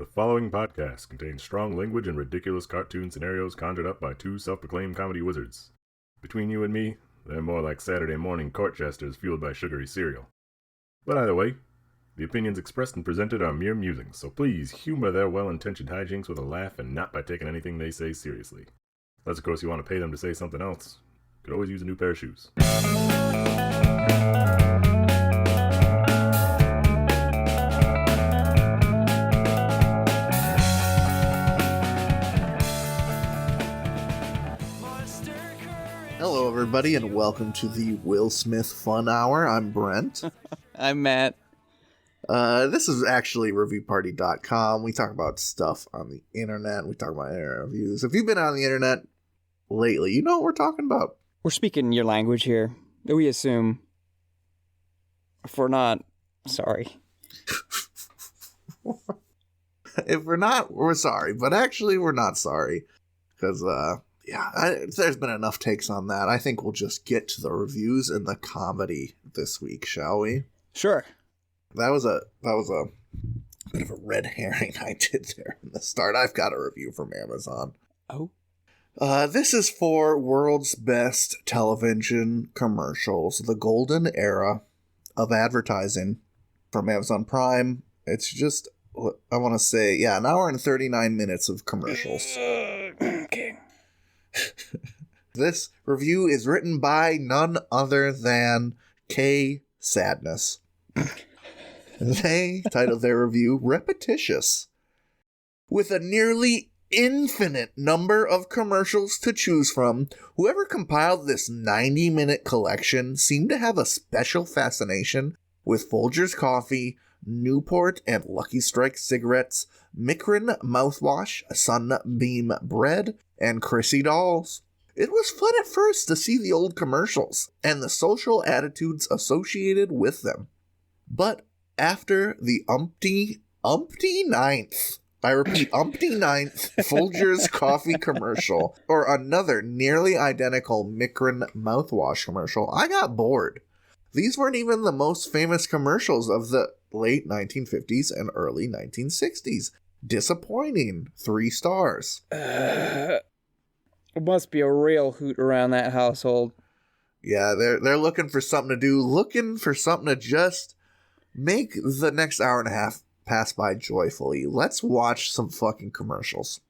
The following podcast contains strong language and ridiculous cartoon scenarios conjured up by two self-proclaimed comedy wizards. Between you and me, they're more like Saturday morning court jesters fueled by sugary cereal. But either way, the opinions expressed and presented are mere musings, so please humor their well-intentioned hijinks with a laugh and not by taking anything they say seriously. Unless, of course, you want to pay them to say something else. Could always use a new pair of shoes. Hello, everybody, and welcome to the Will Smith Fun Hour. I'm Brent. I'm Matt. This is actually reviewparty.com. We talk about stuff on the internet. We talk about internet reviews. If you've been on the internet lately, you know what we're talking about. We're speaking your language here. We assume. If we're not, sorry. If we're not, we're sorry. But actually, we're not sorry. Because, there's been enough takes on that. I think we'll just get to the reviews and the comedy this week, shall we? Sure. That was a bit of a red herring I did there in the start. I've got a review from Amazon. Oh. This is for World's Best Television Commercials, the golden era of advertising from Amazon Prime. It's just, I want to say, an hour and 39 minutes of commercials. Okay. This review is written by none other than K. Sadness. They titled their review Repetitious. With a nearly infinite number of commercials to choose from, whoever compiled this 90-minute collection seemed to have a special fascination with Folgers coffee, Newport and Lucky Strike cigarettes, Micrin mouthwash, Sunbeam bread, and Chrissy dolls. It was fun at first to see the old commercials and the social attitudes associated with them. But after the umpty ninth, I repeat, umpty ninth Folgers coffee commercial, or another nearly identical Micrin mouthwash commercial, I got bored. These weren't even the most famous commercials of the late 1950s and early 1960s. Disappointing. 3 stars. It must be a real hoot around that household. Yeah, they're looking for something to do, looking for something to just make the next hour and a half pass by joyfully. Let's watch some fucking commercials.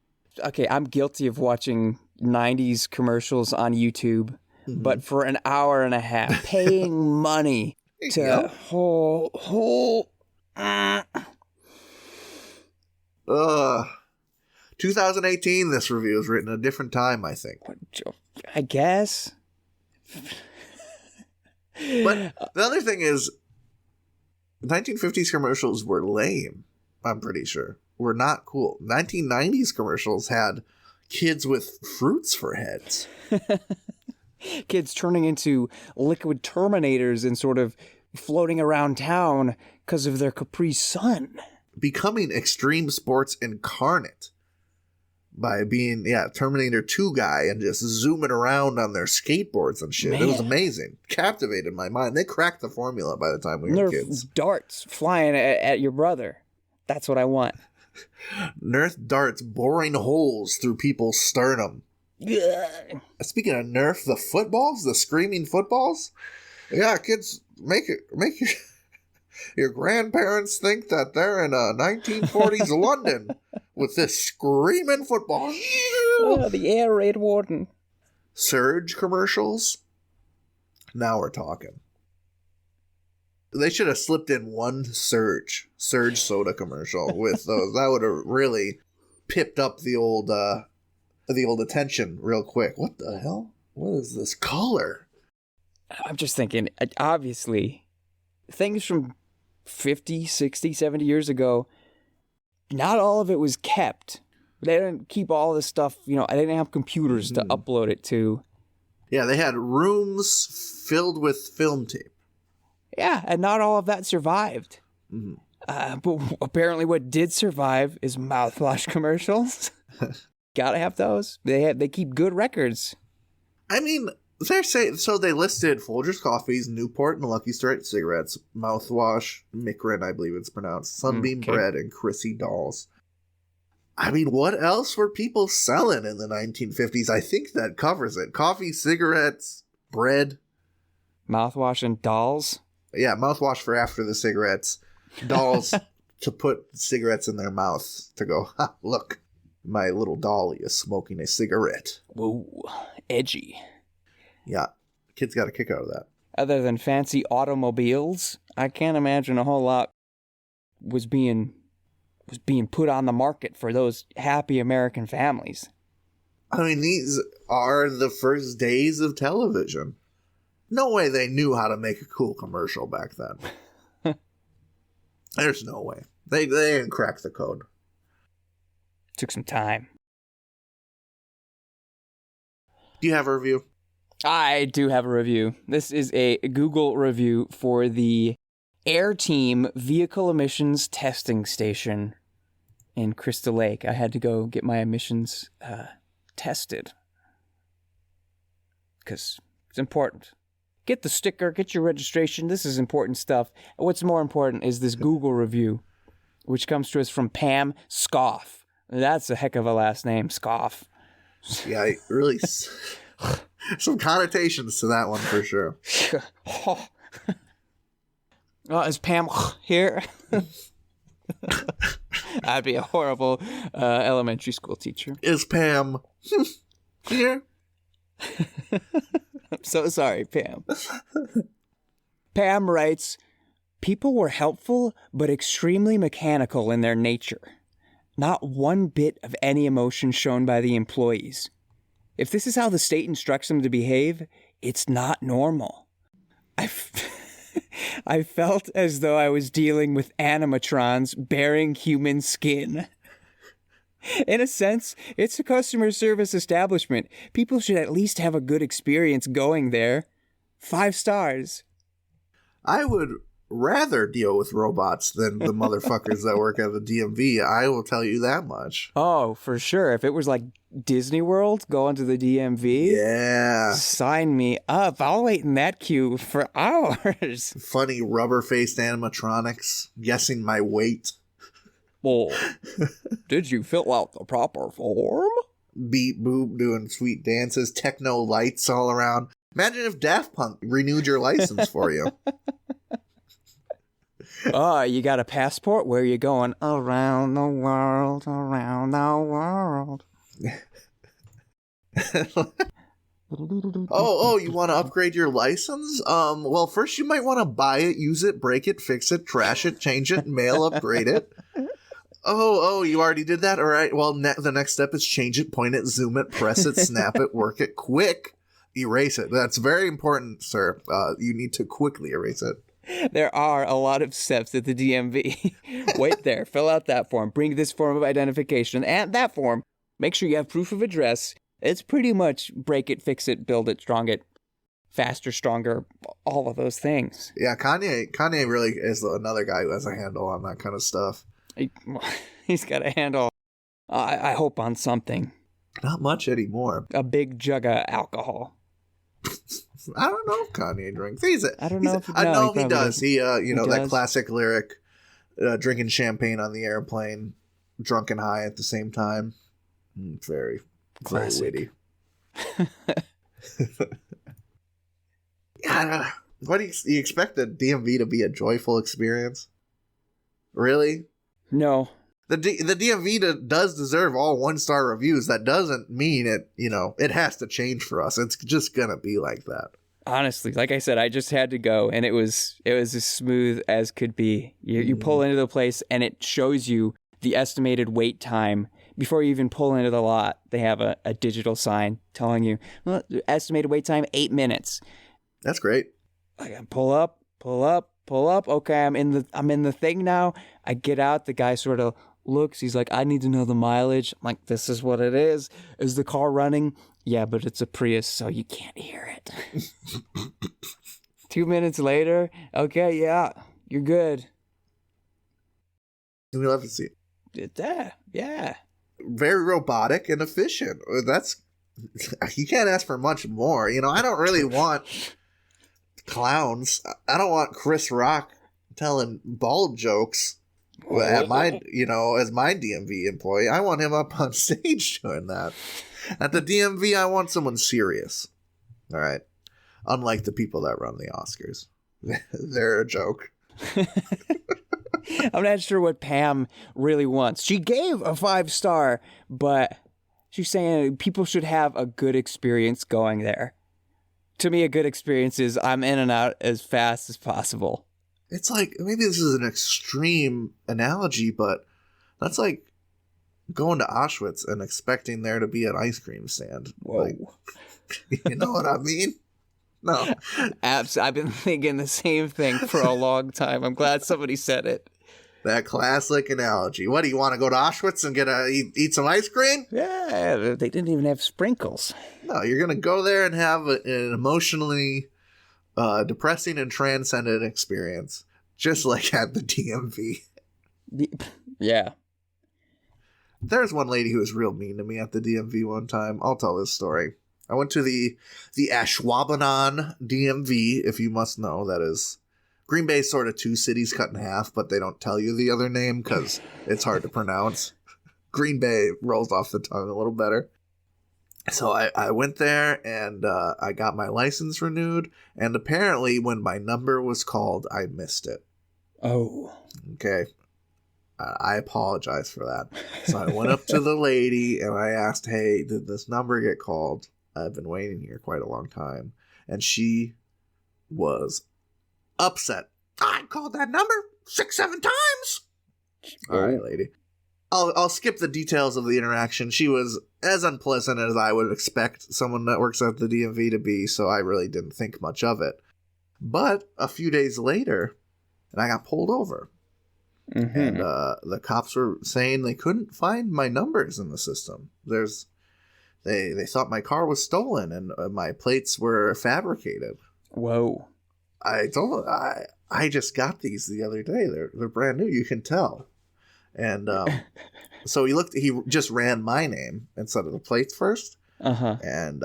Okay, I'm guilty of watching 90s commercials on YouTube, but for an hour and a half, paying money to whole. 2018, this review was written at a different time, I think. I guess. But the other thing is, 1950s commercials were lame, I'm pretty sure. Were not cool. 1990s commercials had kids with fruits for heads. Kids turning into liquid Terminators and sort of floating around town because of their Capri Sun. Becoming extreme sports incarnate by being, Terminator 2 guy and just zooming around on their skateboards and shit. Man. It was amazing. Captivated my mind. They cracked the formula by the time we were kids. Darts flying at your brother. That's what I want. Nerf darts boring holes through people's sternum. Speaking of Nerf, the footballs, the screaming footballs. Yeah, kids, make your grandparents think that they're in a 1940s London with this screaming football. Oh, the air raid warden. Surge commercials. Now we're talking. They should have slipped in one Surge soda commercial with those. That would have really pipped up the old attention real quick. What the hell? What is this color? I'm just thinking, obviously, things from 50, 60, 70 years ago, not all of it was kept. They didn't keep all this stuff, they didn't have computers to upload it to. Yeah, they had rooms filled with film tape. Yeah, and not all of that survived. Mm-hmm. But apparently what did survive is mouthwash commercials. Gotta have those. They keep good records. I mean, they're saying, so they listed Folgers coffees, Newport and Lucky Strike cigarettes, mouthwash, Micrin, I believe it's pronounced, Sunbeam bread, and Chrissy dolls. I mean, what else were people selling in the 1950s? I think that covers it. Coffee, cigarettes, bread. Mouthwash and dolls. Yeah, mouthwash for after the cigarettes. Dolls to put cigarettes in their mouth to go, ha, look, my little dolly is smoking a cigarette. Whoa, edgy. Yeah, kids got a kick out of that. Other than fancy automobiles, I can't imagine a whole lot was being put on the market for those happy American families. I mean, these are the first days of television. No way they knew how to make a cool commercial back then. There's no way. They didn't crack the code. Took some time. Do you have a review? I do have a review. This is a Google review for the Air Team Vehicle Emissions Testing Station in Crystal Lake. I had to go get my emissions tested because it's important. Get the sticker, get your registration. This is important stuff. What's more important is this Google review, which comes to us from Pam Scoff. That's a heck of a last name, Scoff. Yeah, really. Some connotations to that one for sure. Is Pam here? I'd be a horrible elementary school teacher. Is Pam here? I'm so sorry, Pam. Pam writes, people were helpful but extremely mechanical in their nature. Not one bit of any emotion shown by the employees. If this is how the state instructs them to behave, it's not normal. I felt as though I was dealing with animatrons bearing human skin. In a sense, it's a customer service establishment. People should at least have a good experience going there. 5 stars. I would rather deal with robots than the motherfuckers that work at the DMV. I will tell you that much. Oh, for sure. If it was like Disney World, going to the DMV, yeah, sign me up. I'll wait in that queue for hours. Funny rubber-faced animatronics guessing my weight. Well, did you fill out the proper form? Beep boop doing sweet dances, techno lights all around. Imagine if Daft Punk renewed your license for you. Oh, you got a passport? Where are you going? Around the world, around the world. Oh, you want to upgrade your license? Well, first you might want to buy it, use it, break it, fix it, trash it, change it, mail, upgrade it. Oh, you already did that? All right. Well, the next step is change it, point it, zoom it, press it, snap it, work it, quick, erase it. That's very important, sir. You need to quickly erase it. There are a lot of steps at the DMV. Wait there, fill out that form, bring this form of identification and that form. Make sure you have proof of address. It's pretty much break it, fix it, build it, strong it, faster, stronger, all of those things. Yeah, Kanye really is another guy who has a handle on that kind of stuff. He's got a handle, I hope, on something. Not much anymore. A big jug of alcohol. I don't know if Kanye drinks. I don't know if I know he does. Does. He does. That classic lyric, drinking champagne on the airplane, drunk and high at the same time. Very classic. Very witty. Yeah, what do you expect the DMV to be a joyful experience? Really? No. The DMV does deserve all 1-star reviews. That doesn't mean it has to change for us. It's just gonna be like that. Honestly, like I said, I just had to go, and it was as smooth as could be. You pull into the place, and it shows you the estimated wait time before you even pull into the lot. They have a digital sign telling you, well, estimated wait time 8 minutes. That's great. I gotta pull up. Okay, I'm in the thing now. I get out. The guy sort of looks. He's like, I need to know the mileage. I'm like, this is what it is. Is the car running? Yeah, but it's a Prius, so you can't hear it. 2 minutes later, okay, yeah, you're good. We love to see it. Yeah. Very robotic and efficient. You can't ask for much more. I don't really want clowns. I don't want Chris Rock telling bald jokes. At my, as my DMV employee, I want him up on stage doing that. At the DMV, I want someone serious. All right. Unlike the people that run the Oscars. They're a joke. I'm not sure what Pam really wants. She gave a 5-star, but she's saying people should have a good experience going there. To me, a good experience is I'm in and out as fast as possible. It's like, maybe this is an extreme analogy, but that's like going to Auschwitz and expecting there to be an ice cream stand. Whoa. Like, you know what I mean? No. I've been thinking the same thing for a long time. I'm glad somebody said it. That classic analogy. What, do you want to go to Auschwitz and eat some ice cream? Yeah, they didn't even have sprinkles. No, you're going to go there and have an emotionally depressing and transcendent experience, just like at the DMV. Yeah. There's one lady who was real mean to me at the DMV one time. I'll tell this story. I went to the Ashwaubenon DMV, if you must know. That is Green Bay's sort of two cities cut in half, but they don't tell you the other name because it's hard to pronounce. Green Bay rolls off the tongue a little better. So I went there and I got my license renewed. And apparently when my number was called, I missed it. Oh. Okay. I apologize for that. So I went up to the lady and I asked, hey, did this number get called? I've been waiting here quite a long time. And she was upset. I called that number 6-7 times. All right, lady. I'll skip the details of the interaction. She was as unpleasant as I would expect someone that works at the DMV to be, so I really didn't think much of it. But a few days later, and I got pulled over. Mm-hmm. And the cops were saying they couldn't find my numbers in the system. They thought my car was stolen and my plates were fabricated. Whoa! I just got these the other day. They're brand new. You can tell. And so he just ran my name instead of the plates first. Uh-huh. And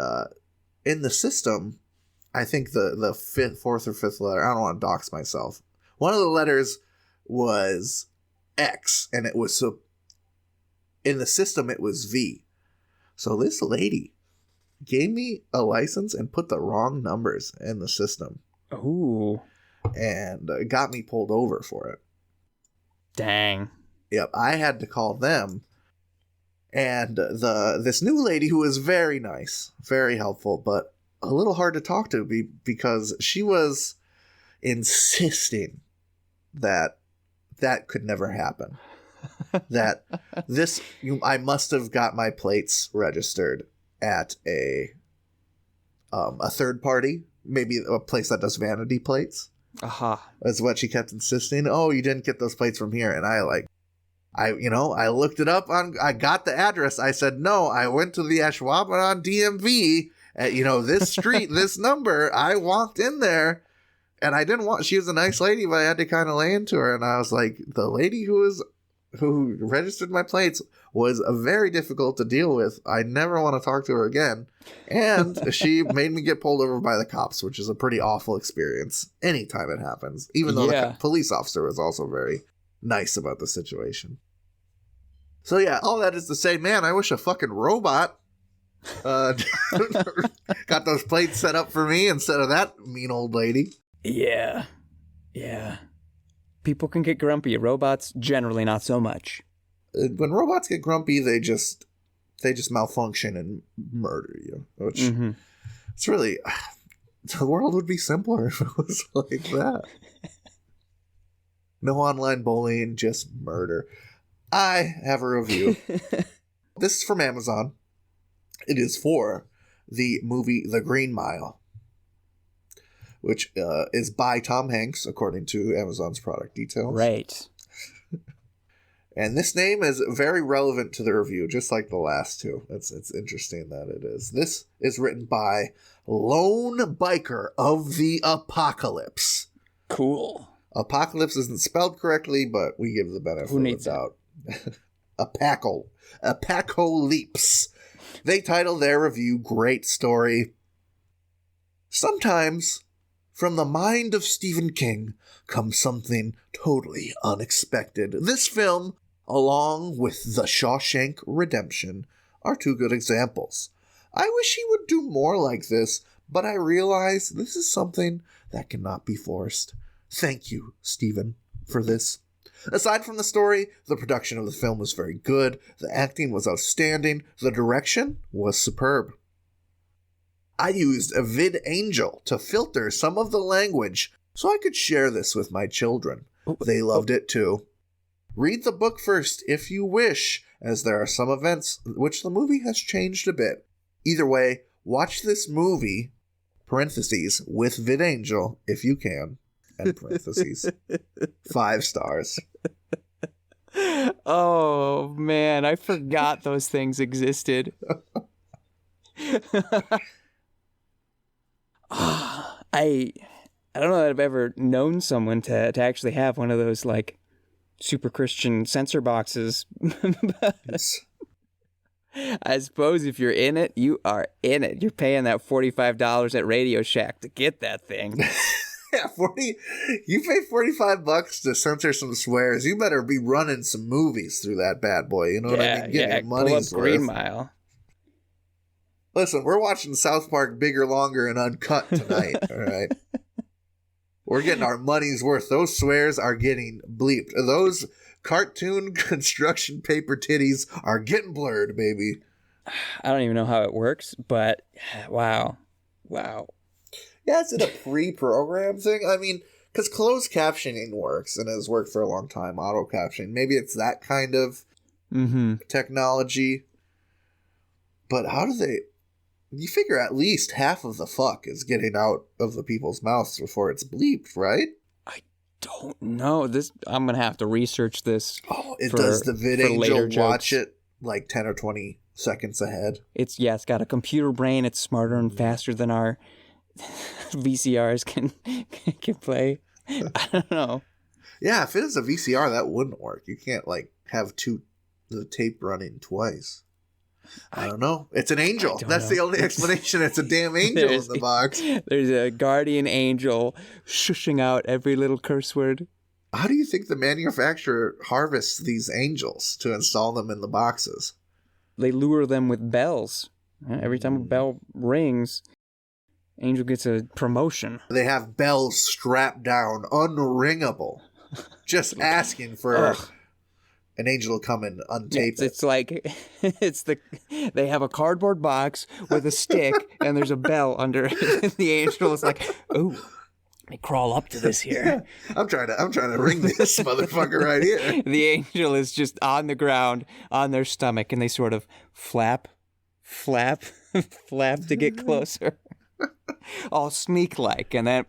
in the system, I think the fourth or fifth letter, I don't want to dox myself. One of the letters was X, and it was in the system it was V. So this lady gave me a license and put the wrong numbers in the system. Ooh. And got me pulled over for it. Dang. Yep, I had to call them. And this new lady who was very nice, very helpful, but a little hard to talk to because she was insisting that could never happen. That I must have got my plates registered at a third party, maybe a place that does vanity plates. Aha. That's what she kept insisting. Oh, you didn't get those plates from here. And I looked it up I got the address. I said, no, I went to the Ashwaubenon DMV at, this street, this number. I walked in there and I didn't want, she was a nice lady, but I had to kind of lay into her. And I was like, the lady who registered my plates was very difficult to deal with. I never want to talk to her again. And she made me get pulled over by the cops, which is a pretty awful experience anytime it happens, even though the police officer was also very nice about the situation. So yeah, all that is to say, man, I wish a fucking robot got those plates set up for me instead of that mean old lady. Yeah. People can get grumpy. Robots, generally not so much. When robots get grumpy, they just malfunction and murder you. Which it's really, the world would be simpler if it was like that. No online bullying, just murder. I have a review. This is from Amazon. It is for the movie The Green Mile, which is by Tom Hanks, according to Amazon's product details. Right. And this name is very relevant to the review, just like the last two. It's interesting that it is. This is written by Lone Biker of the Apocalypse. Cool. Apocalypse isn't spelled correctly, but we give the benefit of the doubt. Apocalypse. They title their review, Great Story. Sometimes From the mind of Stephen King comes something totally unexpected. This film, along with The Shawshank Redemption, are two good examples. I wish he would do more like this, but I realize this is something that cannot be forced. Thank you, Stephen, for this. Aside from the story, the production of the film was very good, the acting was outstanding, the direction was superb. I used a VidAngel to filter some of the language so I could share this with my children. They loved it too. Read the book first if you wish, as there are some events which the movie has changed a bit. Either way, watch this movie, parentheses, with VidAngel if you can, and parentheses, 5 stars. Oh, man, I forgot those things existed. I don't know that I've ever known someone to actually have one of those, like, super Christian censor boxes. I suppose if you're in it, you are in it. You're paying that $45 at Radio Shack to get that thing. Yeah, you pay $45 to censor some swears. You better be running some movies through that bad boy. You know what I mean? Get your money's worth. Green Mile. Listen, we're watching South Park Bigger, Longer, and Uncut tonight, all right? We're getting our money's worth. Those swears are getting bleeped. Those cartoon construction paper titties are getting blurred, baby. I don't even know how it works, but wow. Yeah, is it a pre-programmed thing? I mean, because closed captioning works and has worked for a long time, auto captioning. Maybe it's that kind of technology. But how do they... You figure at least half of the fuck is getting out of the people's mouths before it's bleeped, right? I don't know. I'm going to have to research this. Oh, does the VidAngel watch it like 10 or 20 seconds ahead? It's got a computer brain. It's smarter and faster than our VCRs can play. I don't know. Yeah, if it is a VCR, that wouldn't work. You can't like have the tape running twice. I don't know. It's an angel. That's the only explanation. It's a damn angel in the box. There's a guardian angel shushing out every little curse word. How do you think the manufacturer harvests these angels to install them in the boxes? They lure them with bells. Every time a bell rings, angel gets a promotion. They have bells strapped down, unringable, just asking for an angel to come and untape it. It's like they have a cardboard box with a stick and there's a bell under it. The angel is like, "Ooh, let me crawl up to this here." Yeah, I'm trying to ring this motherfucker right here. The angel is just on the ground on their stomach and they sort of flap to get closer. All sneak like, and then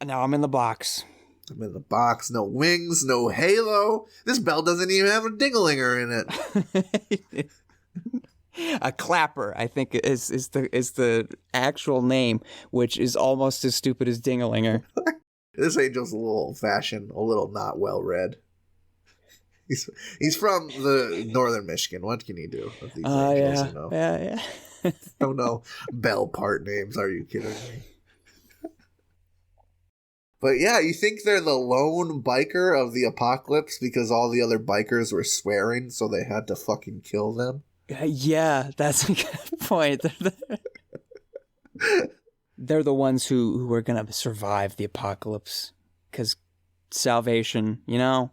now I'm in the box. I'm in the box. No wings, no halo. This bell doesn't even have a dingalinger in it. A clapper, I think, is the actual name, which is almost as stupid as dingalinger. This angel's a little old-fashioned, a little not well-read. He's from the northern Michigan. What can he do with these angels? You know? Yeah. I don't know bell part names. Are you kidding me? But yeah, you think they're the lone biker of the apocalypse because all the other bikers were swearing, so they had to fucking kill them? Yeah, that's a good point. They're the ones who are going to survive the apocalypse because salvation, you know?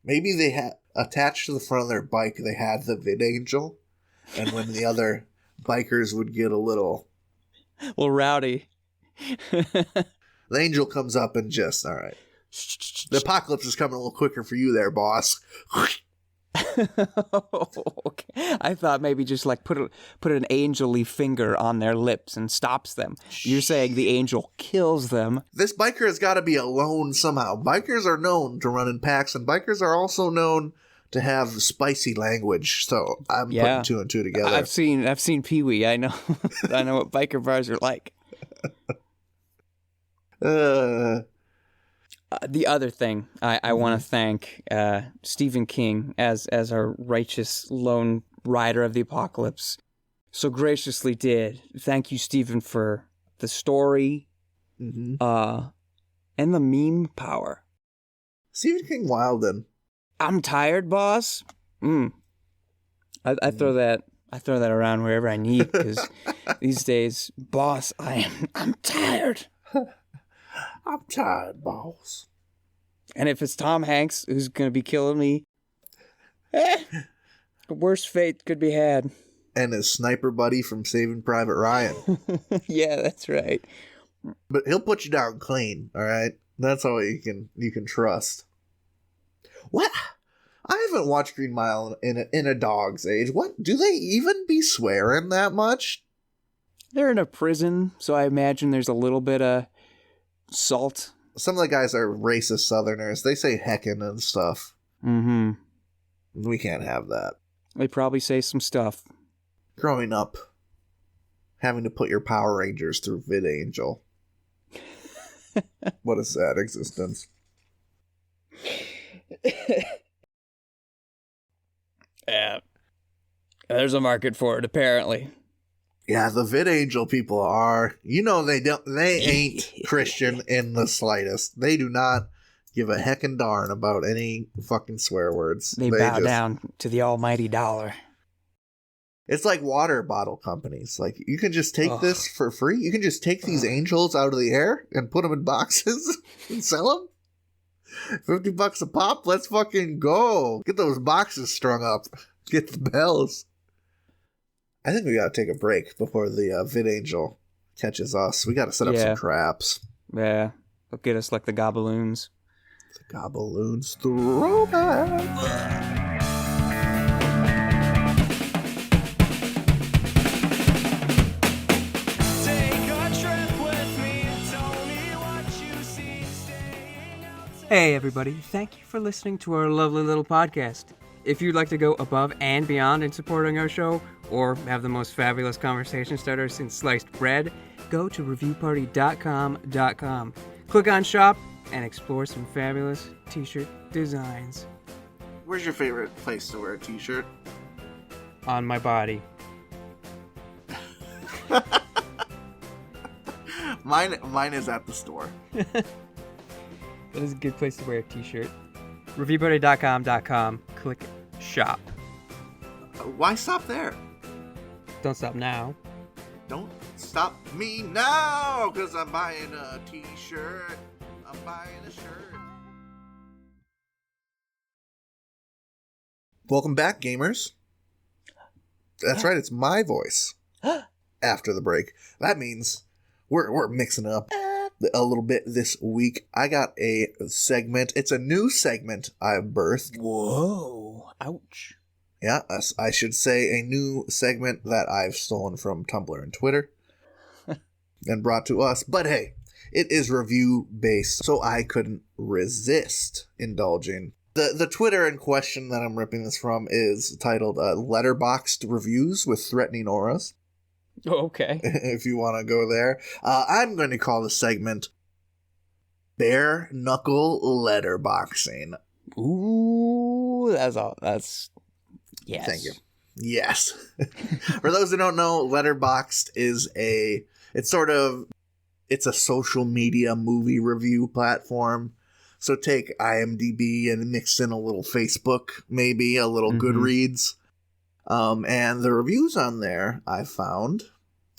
Maybe they had attached to the front of their bike, they had the VidAngel, and when the other bikers would get a little rowdy, the angel comes up and just, all right, the apocalypse is coming a little quicker for you there, boss. Okay. I thought maybe just like put an angel-y finger on their lips and stops them. You're saying the angel kills them. This biker has got to be alone somehow. Bikers are known to run in packs, and bikers are also known to have spicy language. So I'm putting 2 and 2 together. I've seen Pee-wee. I know what biker bars are like. The other thing I want to thank Stephen King as our righteous lone rider of the apocalypse so graciously did. Thank you, Stephen, for the story, Mm-hmm. and the meme power. Stephen King Wilden. I'm tired, boss. I throw that around wherever I need, because these days, boss, I'm tired. I'm tired, boss. And if it's Tom Hanks who's gonna be killing me, worse fate could be had. And his sniper buddy from Saving Private Ryan. Yeah, that's right. But he'll put you down clean, all right? That's all you can trust. What? I haven't watched Green Mile in a dog's age. What? Do they even be swearing that much? They're in a prison, so I imagine there's a little bit of salt. Some of the guys are racist Southerners. They say heckin' and stuff. Mm-hmm. We can't have that. They probably say some stuff. Growing up, having to put your Power Rangers through VidAngel. What a sad existence. Yeah. There's a market for it, apparently. Yeah, the VidAngel people are, they ain't Christian in the slightest. They do not give a heckin' darn about any fucking swear words. They bow down to the almighty dollar. It's like water bottle companies. Like, you can just take this for free. You can just take these angels out of the air and put them in boxes and sell them. $50 a pop. Let's fucking go. Get those boxes strung up. Get the bells. I think we gotta take a break before the VidAngel catches us. We gotta set up some traps. Yeah. They'll get us like the gobaloons. The gobaloons throwback. Hey everybody, thank you for listening to our lovely little podcast. If you'd like to go above and beyond in supporting our show, or have the most fabulous conversation starter since sliced bread, go to reviewparty.com. Click on shop and explore some fabulous t-shirt designs. Where's your favorite place to wear a t-shirt? On my body. Mine is at the store. That is a good place to wear a t-shirt. Reviewparty.com. Click shop. Why stop there? Don't stop now. Don't stop me now, because I'm buying a t-shirt. I'm buying a shirt. Welcome back, gamers. That's right, it's my voice. After the break. That means we're mixing it up a little bit this week. I got a segment. It's a new segment I've birthed. Whoa. Ouch. Yeah, I should say a new segment that I've stolen from Tumblr and Twitter and brought to us. But hey, it is review-based, so I couldn't resist indulging. The Twitter in question that I'm ripping this from is titled Letterboxed Reviews with Threatening Auras. Oh, okay. If you want to go there. I'm going to call the segment Bare Knuckle Letterboxing. Ooh, that's yes. Thank you. Yes. For those who don't know, Letterboxd is it's a social media movie review platform. So take IMDb and mix in a little Facebook, maybe a little Goodreads. And the reviews on there, I found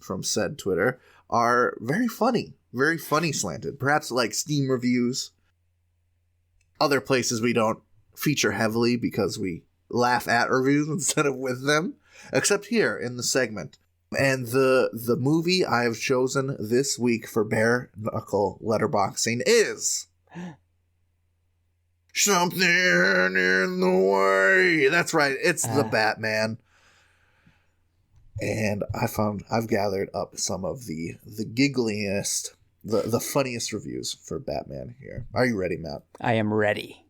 from said Twitter, are very funny slanted. Perhaps like Steam reviews. Other places we don't feature heavily because we laugh at reviews instead of with them, except here in the segment. And the movie I've chosen this week for bare knuckle letterboxing is Something in the Way. That's right, it's the Batman. And I've gathered up some of the giggliest, the funniest reviews for Batman here. Are you ready, Matt? I am ready.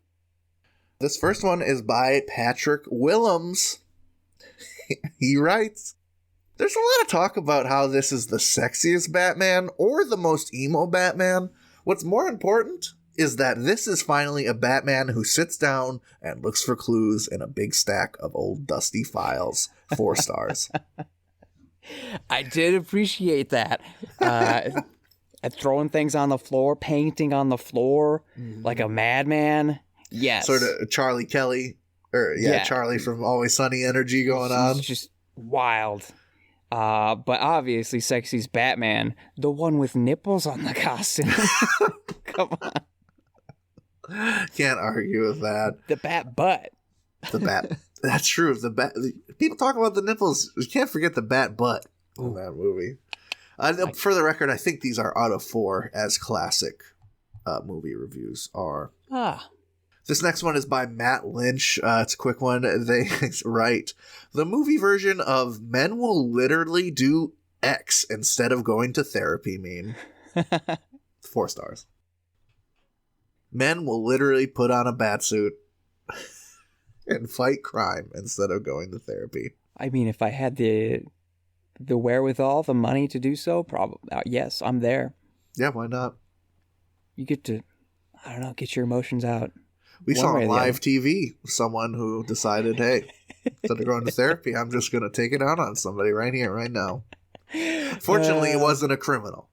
This first one is by Patrick Willems. He writes, "There's a lot of talk about how this is the sexiest Batman or the most emo Batman. What's more important is that this is finally a Batman who sits down and looks for clues in a big stack of old dusty files. 4 stars." I did appreciate that. Throwing things on the floor, painting on the floor like a madman. Yes. Sort of Charlie Kelly, Charlie from Always Sunny energy going on. It's just wild. But obviously, Sexy's Batman, the one with nipples on the costume. Come on. Can't argue with that. The bat butt. The bat. That's true. The bat. People talk about the nipples. You can't forget the bat butt in that movie. For the record, I think these are out of 4 as classic movie reviews are. This next one is by Matt Lynch. It's a quick one. They write, the movie version of Men Will Literally Do X Instead of Going to Therapy meme. 4 stars. Men will literally put on a batsuit and fight crime instead of going to therapy. I mean, if I had the wherewithal, the money to do so, probably yes, I'm there. Yeah, why not? You get to, I don't know, get your emotions out. We saw on live TV someone who decided, hey, instead of going to therapy, I'm just going to take it out on somebody right here, right now. Fortunately, it wasn't a criminal.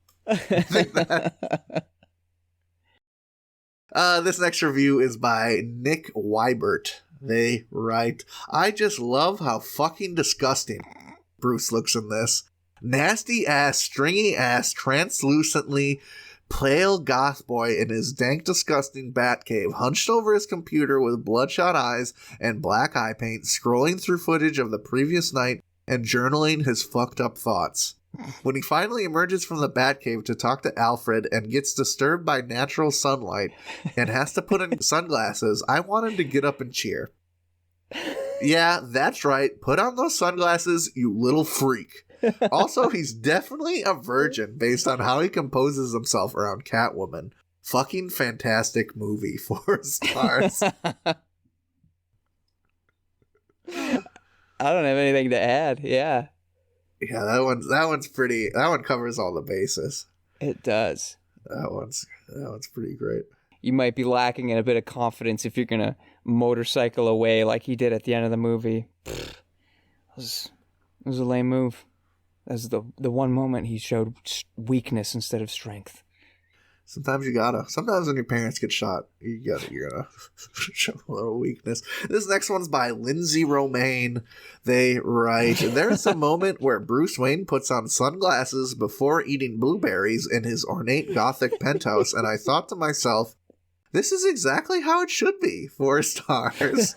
This next review is by Nick Wybert. They write, I just love how fucking disgusting Bruce looks in this. Nasty ass, stringy ass, translucently pale goth boy in his dank, disgusting bat cave, hunched over his computer with bloodshot eyes and black eye paint, scrolling through footage of the previous night and journaling his fucked up thoughts. When he finally emerges from the Batcave to talk to Alfred and gets disturbed by natural sunlight and has to put on sunglasses, I want him to get up and cheer. Yeah, that's right. Put on those sunglasses, you little freak. Also, he's definitely a virgin based on how he composes himself around Catwoman. Fucking fantastic movie. 4 stars. I don't have anything to add. Yeah. Yeah, that one's pretty. That one covers all the bases. It does. That one's pretty great. You might be lacking in a bit of confidence if you're gonna motorcycle away like he did at the end of the movie. It was a lame move. That's the one moment he showed weakness instead of strength. Sometimes you gotta. Sometimes when your parents get shot, you're gonna show a little weakness. This next one's by Lindsay Romaine. They write, there's a moment where Bruce Wayne puts on sunglasses before eating blueberries in his ornate gothic penthouse, and I thought to myself, this is exactly how it should be. 4 stars.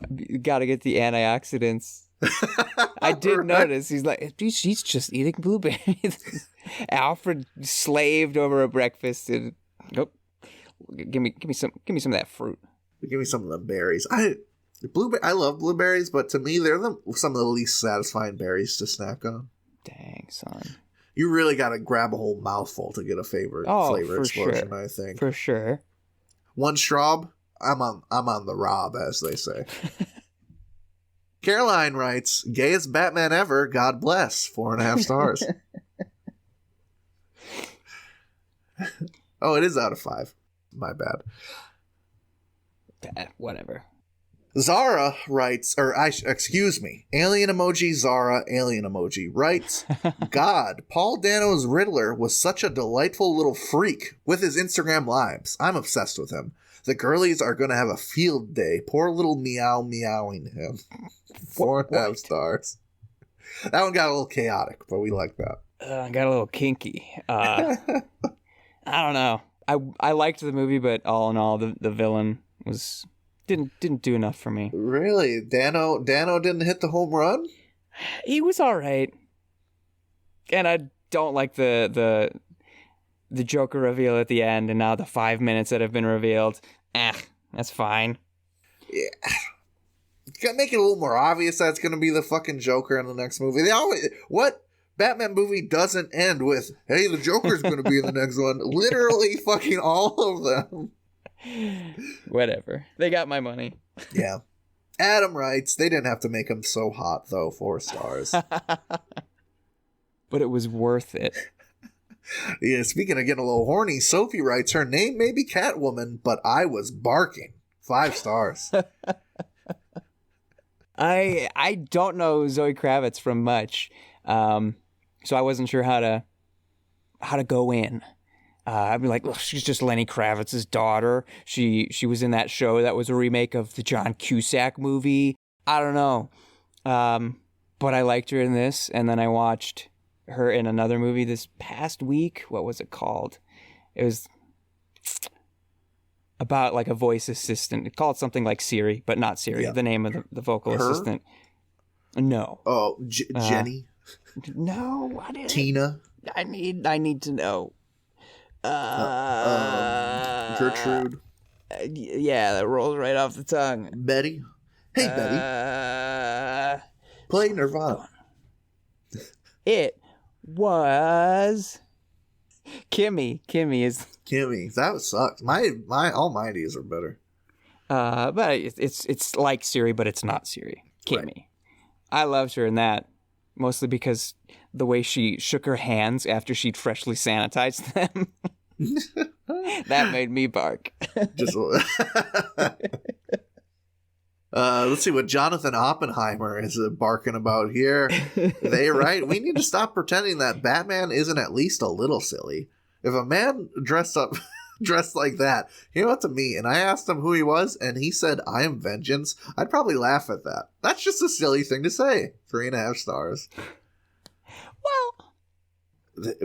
You gotta get the antioxidants. I did notice he's like, she's just eating blueberries. Alfred slaved over a breakfast and nope. Give me some of that fruit. Give me some of the berries. I love blueberries, but to me they're some of the least satisfying berries to snack on. Dang, son. You really gotta grab a whole mouthful to get a flavor explosion, sure. I think. For sure. One straub, I'm on the rob, as they say. Caroline writes, gayest Batman ever, God bless. 4.5 stars. Oh, it is out of 5. My bad. Whatever. Zara writes, alien emoji, Zara, alien emoji, writes, God, Paul Dano's Riddler was such a delightful little freak with his Instagram lives. I'm obsessed with him. The girlies are going to have a field day. Poor little meowing him. 4.5 stars. That one got a little chaotic, but we like that. Got a little kinky. I don't know. I liked the movie, but all in all, the villain didn't do enough for me. Really? Dano didn't hit the home run? He was all right. And I don't like the Joker reveal at the end, and now the 5 minutes that have been revealed. That's fine. Yeah. You gotta make it a little more obvious that it's gonna be the fucking Joker in the next movie. What Batman movie doesn't end with, hey, the Joker's gonna be in the next one? Literally fucking all of them. Whatever. They got my money. Yeah. Adam writes, they didn't have to make him so hot, though. 4 stars. But it was worth it. Yeah, speaking of getting a little horny, Sophie writes, her name may be Catwoman, but I was barking. 5 stars. I don't know Zoe Kravitz from much, so I wasn't sure how to go in. I'd be like, look, she's just Lenny Kravitz's daughter. She was in that show that was a remake of the John Cusack movie. I don't know, but I liked her in this, and then I watched her in another movie this past week. What was it called? It was about like a voice assistant. It called something like Siri, but not Siri. Yeah. The name of the vocal assistant. No. Oh, Jenny. No. What is Tina. I need to know. Gertrude. Yeah, that rolls right off the tongue. Betty. Hey, Betty. Play Nirvana. It was Kimmy. Kimmy. That sucks. My all my ideas are better. But it's like Siri, but it's not Siri. Kimmy. Right. I loved her in that, mostly because the way she shook her hands after she'd freshly sanitized them. That made me bark. Just let's see what Jonathan Oppenheimer is barking about here. Right? We need to stop pretending that Batman isn't at least a little silly. If a man dressed like that came up to me and I asked him who he was and he said, "I am vengeance," I'd probably laugh at that. That's just a silly thing to say. 3.5 stars. Well,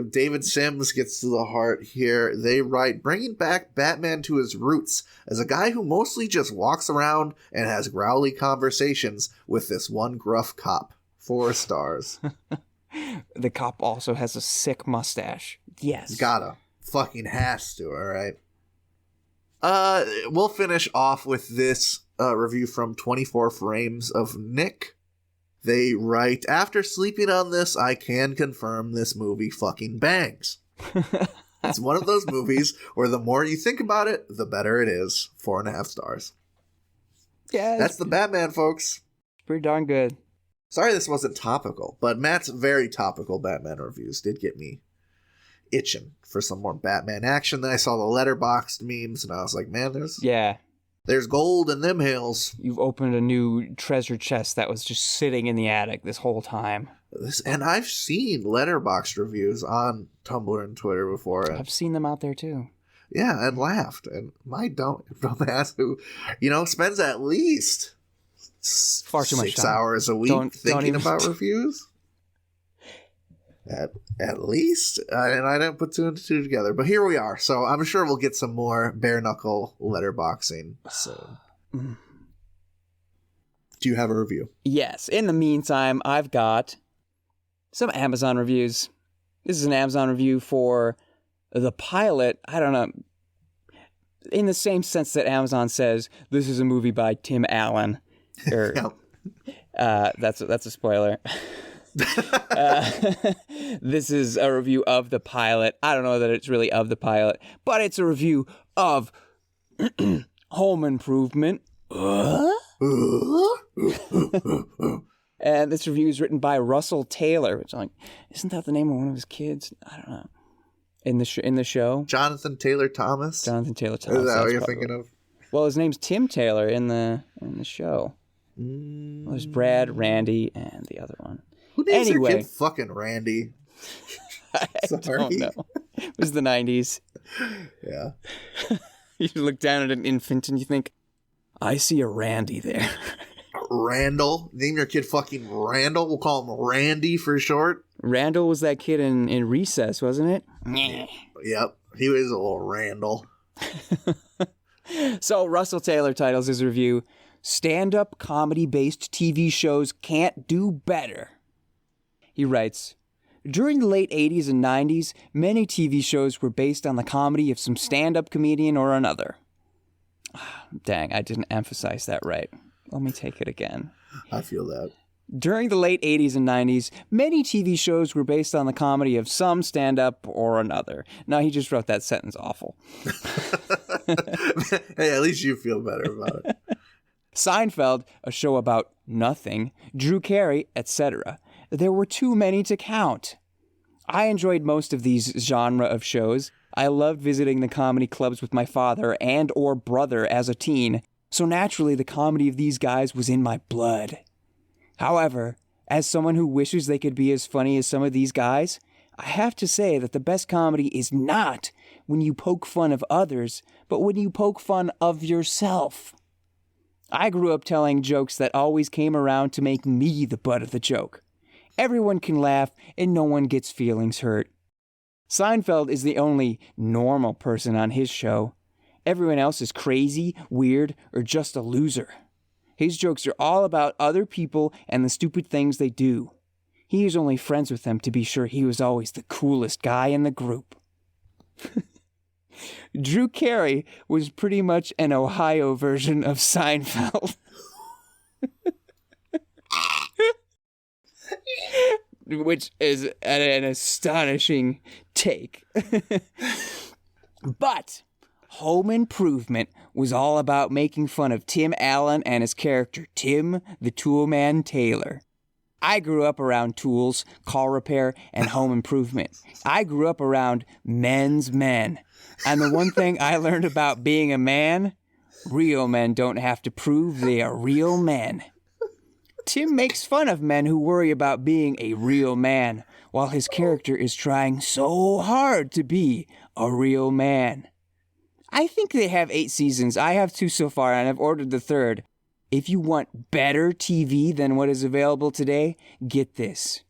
David Sims gets to the heart here. They write, bringing back Batman to his roots as a guy who mostly just walks around and has growly conversations with this one gruff cop. 4 stars. The cop also has a sick mustache. Yes. Gotta. Fucking has to, alright? We'll finish off with this review from 24 Frames of Nick. They write, after sleeping on this, I can confirm this movie fucking bangs. It's one of those movies where the more you think about it, the better it is. 4.5 stars. Yeah. That's the Batman, folks. Pretty darn good. Sorry this wasn't topical, but Matt's very topical Batman reviews did get me itching for some more Batman action. Then I saw the Letterboxd memes, and I was like, man, there's gold in them hills. You've opened a new treasure chest that was just sitting in the attic this whole time. And I've seen Letterboxd reviews on Tumblr and Twitter before. I've seen them out there, too. Yeah, and laughed. And my dumbass who, spends at least far too much 6 hours a week thinking about reviews. At least. And I didn't put 2 and 2 together. But here we are. So I'm sure we'll get some more bare-knuckle letterboxing soon. Do you have a review? Yes. In the meantime, I've got some Amazon reviews. This is an Amazon review for the pilot. I don't know. In the same sense that Amazon says, this is a movie by Tim Allen. That's a spoiler. This is a review of the pilot. I don't know that it's really of the pilot, but it's a review of Home Improvement. And this review is written by Russell Taylor, which I'm like, isn't that the name of one of his kids? I don't know. In the show, Jonathan Taylor Thomas. Is that what you're thinking of? Well, his name's Tim Taylor in the show. Well, there's Brad, Randy, and the other one. Who names their kid fucking Randy? I don't know. It was the 90s. Yeah. You look down at an infant and you think, I see a Randy there. Randall? Name your kid fucking Randall? We'll call him Randy for short. Randall was that kid in Recess, wasn't it? Yep. He was a little Randall. So Russell Taylor titles his review, Stand-up comedy-based TV shows can't do better. He writes, during the late 80s and 90s, many TV shows were based on the comedy of some stand-up comedian or another. Dang, I didn't emphasize that right. Let me take it again. I feel that. During the late 80s and 90s, many TV shows were based on the comedy of some stand-up or another. No, he just wrote that sentence awful. Hey, at least you feel better about it. Seinfeld, a show about nothing, Drew Carey, etc. There were too many to count. I enjoyed most of these genre of shows. I loved visiting the comedy clubs with my father and or brother as a teen, so naturally the comedy of these guys was in my blood. However, as someone who wishes they could be as funny as some of these guys, I have to say that the best comedy is not when you poke fun of others, but when you poke fun of yourself. I grew up telling jokes that always came around to make me the butt of the joke. Everyone can laugh and no one gets feelings hurt. Seinfeld is the only normal person on his show. Everyone else is crazy, weird, or just a loser. His jokes are all about other people and the stupid things they do. He is only friends with them to be sure he was always the coolest guy in the group. Drew Carey was pretty much an Ohio version of Seinfeld. Which is an astonishing take. But Home Improvement was all about making fun of Tim Allen and his character Tim the Toolman Taylor. I grew up around tools, car repair, and home improvement. I grew up around men's men. And the one thing I learned about being a man, real men don't have to prove they are real men. Tim makes fun of men who worry about being a real man, while his character is trying so hard to be a real man. I think they have 8 seasons. I have 2 so far, and I've ordered the 3rd. If you want better TV than what is available today, get this.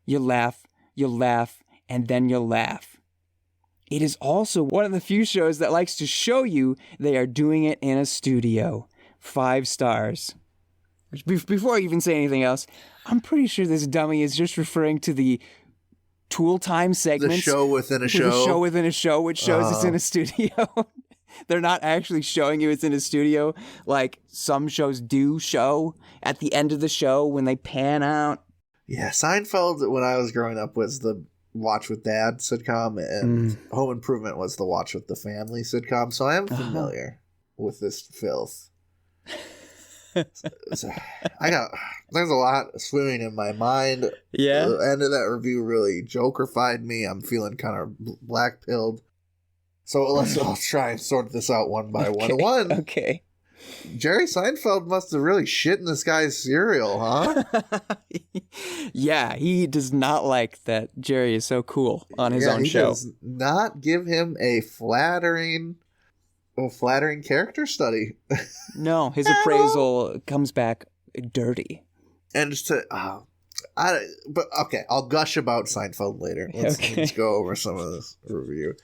You'll laugh, and then you'll laugh. It is also one of the few shows that likes to show you they are doing it in a studio. 5 stars. Before I even say anything else, I'm pretty sure this dummy is just referring to the Tool Time segments. The show within a show. The show within a show, which shows it's in a studio. They're not actually showing you it's in a studio like some shows do show at the end of the show when they pan out. Yeah, Seinfeld, when I was growing up, was the Watch with Dad sitcom, and Home Improvement was the Watch with the Family sitcom, so I am familiar with this filth. There's a lot swimming in my mind. Yeah. The end of that review really jokerfied me. I'm feeling kind of black-pilled. So I'll try and sort this out one by one. Okay. Jerry Seinfeld must have really shit in this guy's cereal, huh? Yeah, he does not like that Jerry is so cool on his own show. He does not give him a flattering character study. No, his appraisal comes back dirty. And just to, but okay, I'll gush about Seinfeld later. Let's go over some of this review.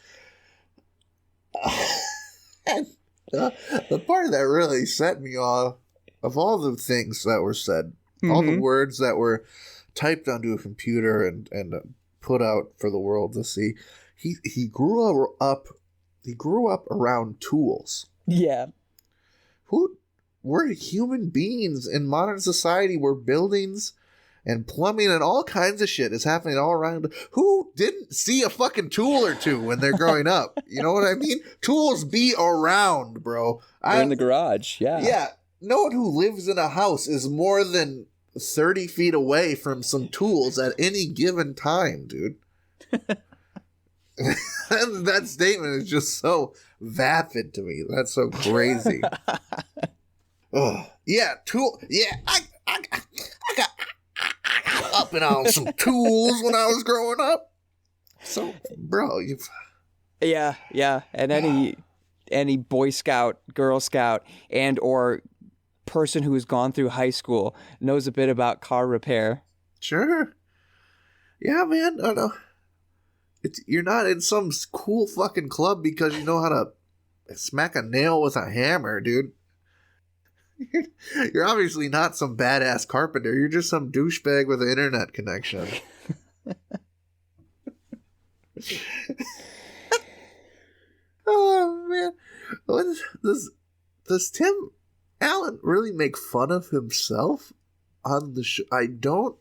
The part that really set me off, of all the things that were said, all the words that were typed onto a computer and put out for the world to see, he grew up around tools. Yeah. Who were human beings in modern society where buildings and plumbing and all kinds of shit is happening all around. Who didn't see a fucking tool or two when they're growing up? You know what I mean? Tools be around, bro. They're in the garage, yeah. Yeah. No one who lives in a house is more than 30 feet away from some tools at any given time, dude. That statement is just so vapid to me. That's so crazy. Yeah, tool. Yeah, I got up and on some tools when I was growing up. So, bro, Yeah, and any Boy Scout, Girl Scout, and or person who has gone through high school knows a bit about car repair. Sure. Yeah, man. I know. You're not in some cool fucking club because you know how to smack a nail with a hammer, dude. You're obviously not some badass carpenter. You're just some douchebag with an internet connection. Oh, man. Does Tim Allen really make fun of himself on the show? I don't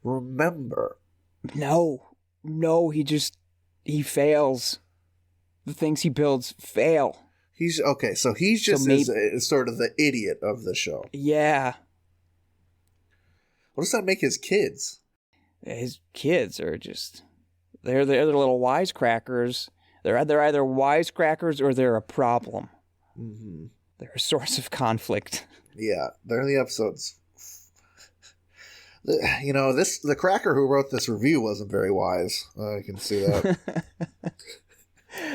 remember. No, he fails. The things he builds fail. He's okay, so he's just sort of the idiot of the show. Yeah. What does that make his kids? His kids are just they're little wisecrackers. They're either wisecrackers or they're a problem. Mm-hmm. They're a source of conflict. Yeah, they're in the episodes The cracker who wrote this review wasn't very wise. I can see that.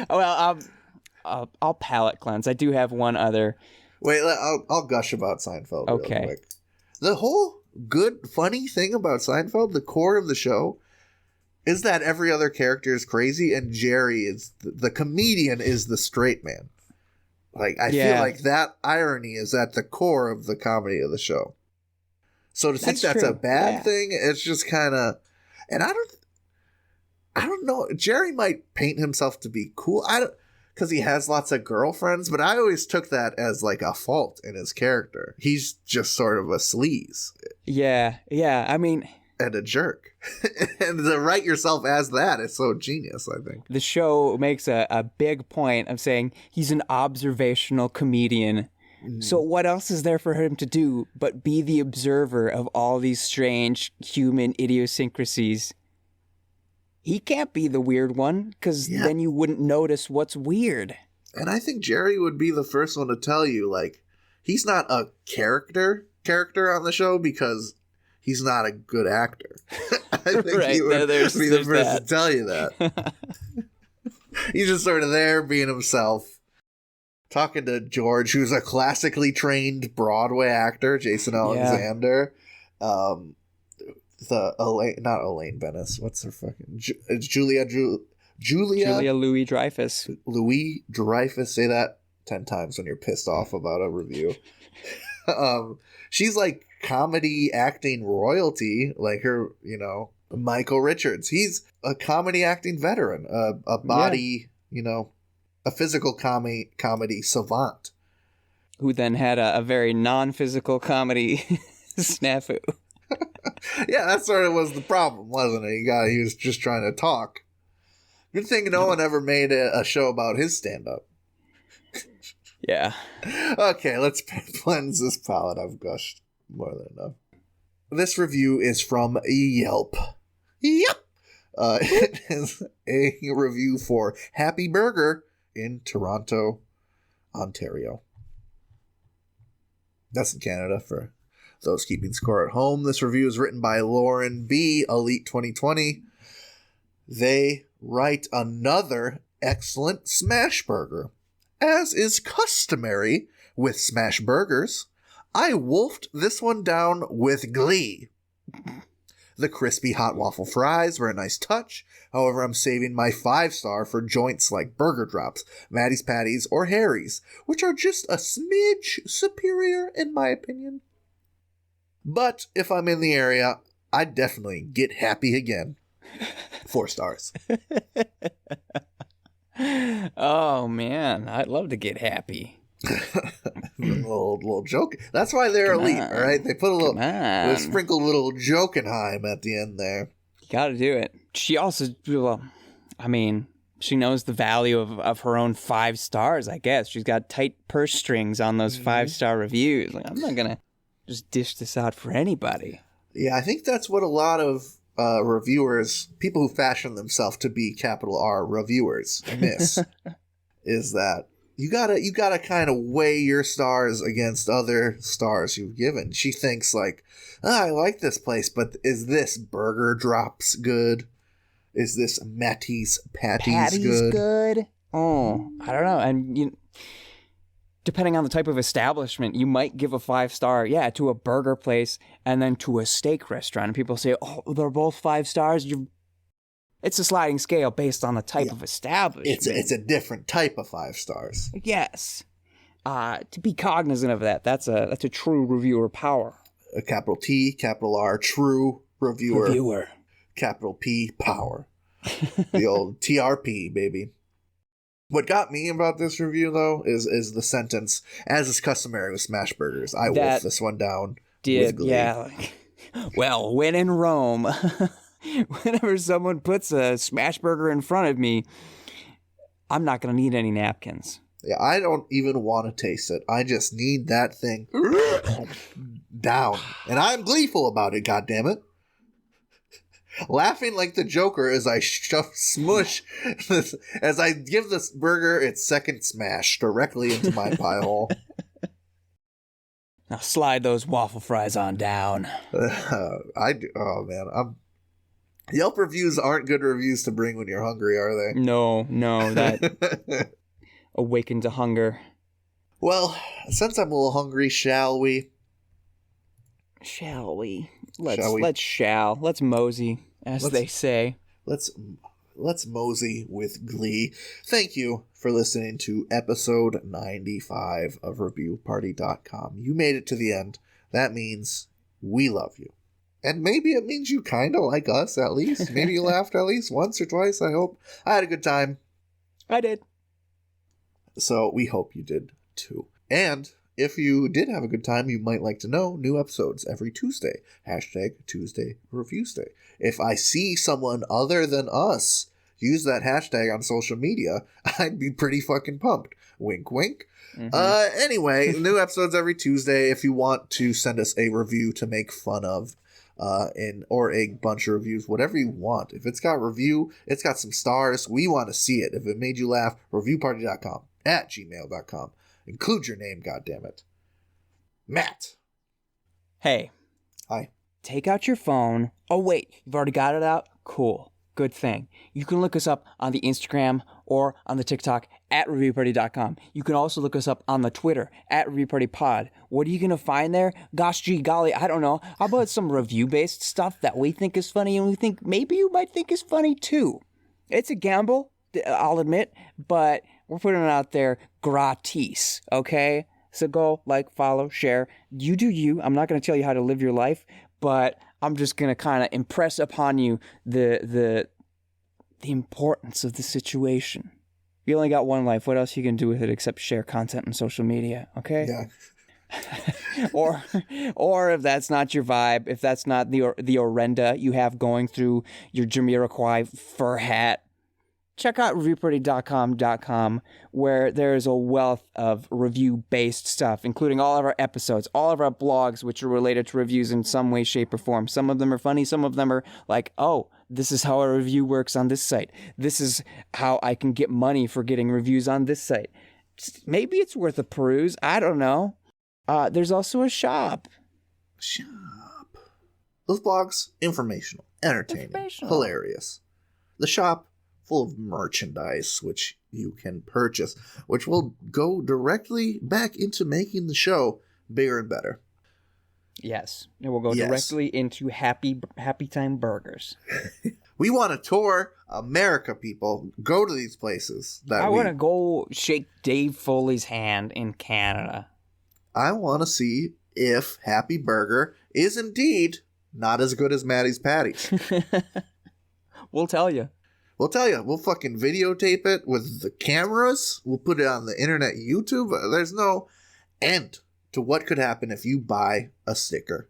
Well, I'll palate cleanse. I do have one other. Wait, I'll gush about Seinfeld real Okay. quick. The whole good, funny thing about Seinfeld, the core of the show, is that every other character is crazy, and Jerry is the comedian is the straight man. Like, I feel like that irony is at the core of the comedy of the show. So to think that's a bad thing, it's just kind of, and I don't know. Jerry might paint himself to be cool. Because he has lots of girlfriends, but I always took that as like a fault in his character. He's just sort of a sleaze. Yeah. I mean, and a jerk. And to write yourself as that is so genius, I think. The show makes a big point of saying he's an observational comedian. So what else is there for him to do but be the observer of all these strange human idiosyncrasies? He can't be the weird one, because then you wouldn't notice what's weird. And I think Jerry would be the first one to tell you, like, he's not a character on the show because he's not a good actor. I think he would be the first to tell you that. He's just sort of there being himself. Talking to George, who's a classically trained Broadway actor, Jason Alexander. Not Elaine Bennis. What's her fucking... It's Julia Louis-Dreyfus. Louis-Dreyfus. Say that 10 times when you're pissed off about a review. She's like comedy acting royalty, like her, Michael Richards. He's a comedy acting veteran, a body, a physical comedy savant. Who then had a very non-physical comedy snafu. Yeah, that sort of was the problem, wasn't it? He was just trying to talk. Good thing no one ever made a show about his stand-up. Yeah. Okay, let's cleanse this palate. I've gushed more than enough. This review is from Yelp. Yep. It is a review for Happy Burger in Toronto, Ontario. That's in Canada for those keeping score at home. This review is written by Lauren B. Elite 2020. They write another excellent smash burger. As is customary with smash burgers, I wolfed this one down with glee. The crispy hot waffle fries were a nice touch. However, I'm saving my 5-star for joints like Burger Drops, Maddie's Patties, or Harry's, which are just a smidge superior in my opinion. But if I'm in the area, I'd definitely get happy again. 4 stars. Oh, man. I'd love to get happy. little joke. That's why they're elite, all right? They put they sprinkle a little Jokenheim at the end there. You gotta do it. She also, she knows the value of her own 5 stars, I guess. She's got tight purse strings on those 5-star reviews. Like, I'm not gonna just dish this out for anybody. Yeah, I think that's what a lot of reviewers, people who fashion themselves to be capital R reviewers, miss. Is that you gotta kind of weigh your stars against other stars you've given. She thinks like, I like this place, but is this Burger Drops good? Is this Mattie's Patties good? Oh, I don't know. And depending on the type of establishment, you might give a 5-star, to a burger place and then to a steak restaurant. And people say, oh, they're both 5 stars. It's a sliding scale based on the type of establishment. It's a different type of 5 stars. Yes. To be cognizant of that, that's a true reviewer power. A capital T, capital R, true reviewer. Capital P, power. The old TRP, baby. What got me about this review, though, is the sentence, as is customary with smash burgers, I wolfed this one down with glee. Yeah. Well, when in Rome, whenever someone puts a smash burger in front of me, I'm not going to need any napkins. Yeah, I don't even want to taste it. I just need that thing down. And I'm gleeful about it, goddammit. Laughing like the Joker as I smush this, as I give this burger its second smash directly into my pie hole. Now slide those waffle fries on down. I do. Oh man, Yelp reviews aren't good reviews to bring when you're hungry, are they? No, that awakened to hunger. Well, since I'm a little hungry, shall we? Shall we? Let's mosey, as they say. Let's mosey with glee. Thank you for listening to episode 95 of ReviewParty.com. You made it to the end. That means we love you. And maybe it means you kind of like us, at least. Maybe you laughed at least once or twice, I hope. I had a good time. I did. So we hope you did too. And if you did have a good time, you might like to know new episodes every Tuesday. #Tuesday Reviews Day. If I see someone other than us use that hashtag on social media, I'd be pretty fucking pumped. Wink, wink. Mm-hmm. Anyway, new episodes every Tuesday. If you want to send us a review to make fun of, or a bunch of reviews, whatever you want. If it's got review, it's got some stars, we want to see it. If it made you laugh, reviewparty.com @gmail.com. Include your name, goddammit. Matt. Hey. Hi. Take out your phone. Oh, wait. You've already got it out? Cool. Good thing. You can look us up on the Instagram or on the TikTok @reviewparty.com. You can also look us up on the Twitter @reviewpartypod. What are you going to find there? Gosh, gee, golly, I don't know. How about some review-based stuff that we think is funny and we think maybe you might think is funny too? It's a gamble, I'll admit, but we're putting it out there gratis, okay? So go, like, follow, share. You do you. I'm not going to tell you how to live your life, but I'm just going to kind of impress upon you the importance of the situation. You only got one life. What else you can do with it except share content on social media, okay? Yeah. or if that's not your vibe, if that's not the orenda you have going through your Jamiroquai fur hat, check out reviewparty.com, where there's a wealth of review-based stuff, including all of our episodes, all of our blogs, which are related to reviews in some way, shape, or form. Some of them are funny. Some of them are like, oh, this is how a review works on this site. This is how I can get money for getting reviews on this site. Maybe it's worth a peruse. I don't know. There's also a shop. Those blogs, informational, entertaining, hilarious. The shop, full of merchandise which you can purchase, which will go directly back into making the show bigger and better. Yes, it will go directly into happy time burgers. We want to tour America, people. Go to these places. I want to go shake Dave Foley's hand in Canada. I want to see if Happy Burger is indeed not as good as Maddie's Patties. We'll tell you. We'll tell you. We'll fucking videotape it with the cameras. We'll put it on the internet, YouTube. There's no end to what could happen if you buy a sticker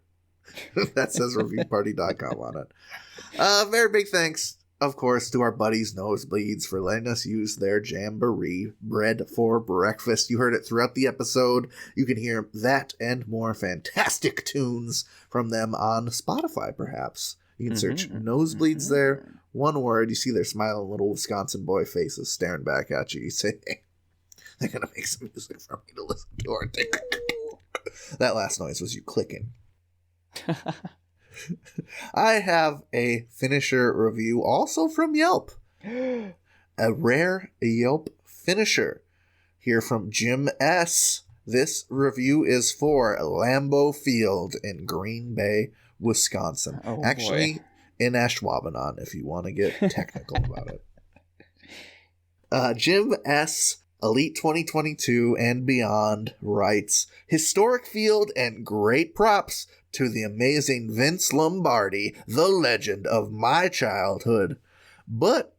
that says reviewparty.com on it. Very big thanks, of course, to our buddies Nosebleeds for letting us use their jamboree bread for breakfast. You heard it throughout the episode. You can hear that and more fantastic tunes from them on Spotify, perhaps. You can search Nosebleeds there. One word, you see their smiling little Wisconsin boy faces staring back at you. You say, hey, they're going to make some music for me to listen to, aren't they? That last noise was you clicking. I have a finisher review also from Yelp. A rare Yelp finisher. Here from Jim S. This review is for Lambeau Field in Green Bay, Wisconsin. Oh, actually, boy. In Ashwaubenon, if you want to get technical about it. Jim S., Elite 2022 and beyond, writes, historic field and great props to the amazing Vince Lombardi, the legend of my childhood. But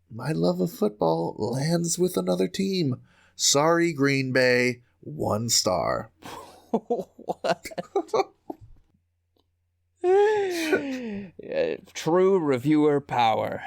my love of football lands with another team. Sorry, Green Bay, 1 star. What? True reviewer power.